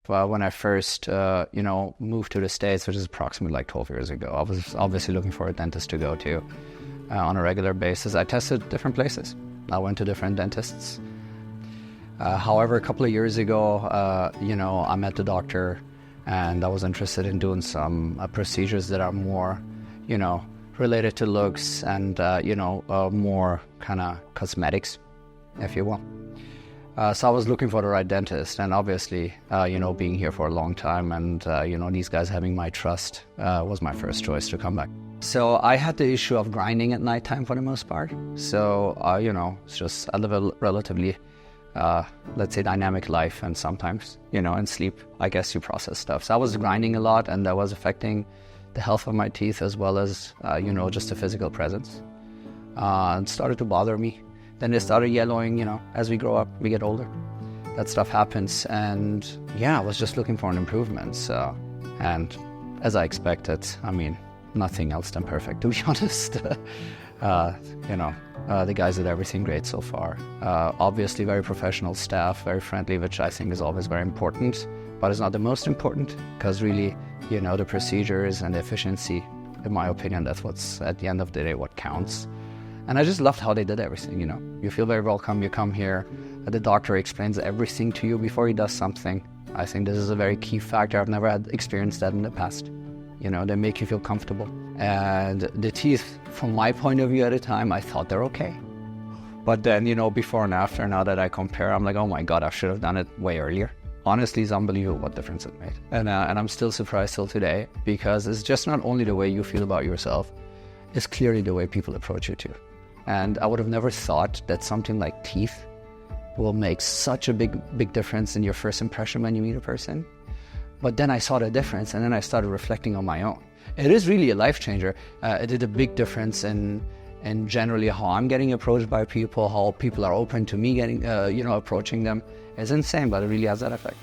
when I first, moved to the States, which is approximately like 12 years ago. I was obviously looking for a dentist to go to on a regular basis. I tested different places. I went to different dentists. However, a couple of years ago, I met the doctor and I was interested in doing some procedures that are more, related to looks and, more kind of cosmetics, if you will. So I was looking for the right dentist, and obviously, being here for a long time and, these guys having my trust was my first choice to come back. So I had the issue of grinding at nighttime for the most part. So, it's just, I live a relatively, let's say, dynamic life, and sometimes, in sleep, I guess you process stuff. So I was grinding a lot, and that was affecting the health of my teeth as well as, just the physical presence. It started to bother me. Then they started yellowing, as we grow up, we get older. That stuff happens. And I was just looking for an improvement. So, and as I expected, nothing else than perfect, to be honest. The guys did everything great so far. Obviously very professional staff, very friendly, which I think is always very important, but it's not the most important, because really, the procedures and the efficiency, in my opinion, that's what's, at the end of the day, what counts. And I just loved how they did everything, You feel very welcome, you come here, the doctor explains everything to you before he does something. I think this is a very key factor. I've never had experienced that in the past. They make you feel comfortable. And the teeth, from my point of view at the time, I thought they're okay. But then, before and after, now that I compare, I'm like, oh my God, I should have done it way earlier. Honestly, it's unbelievable what difference it made. And I'm still surprised till today, because it's just not only the way you feel about yourself, it's clearly the way people approach you too. And I would have never thought that something like teeth will make such a big difference in your first impression when you meet a person. But then I saw the difference, and then I started reflecting on my own. It is really a life changer. It did a big difference in generally how I'm getting approached by people, how people are open to me getting, approaching them. It's insane, but it really has that effect.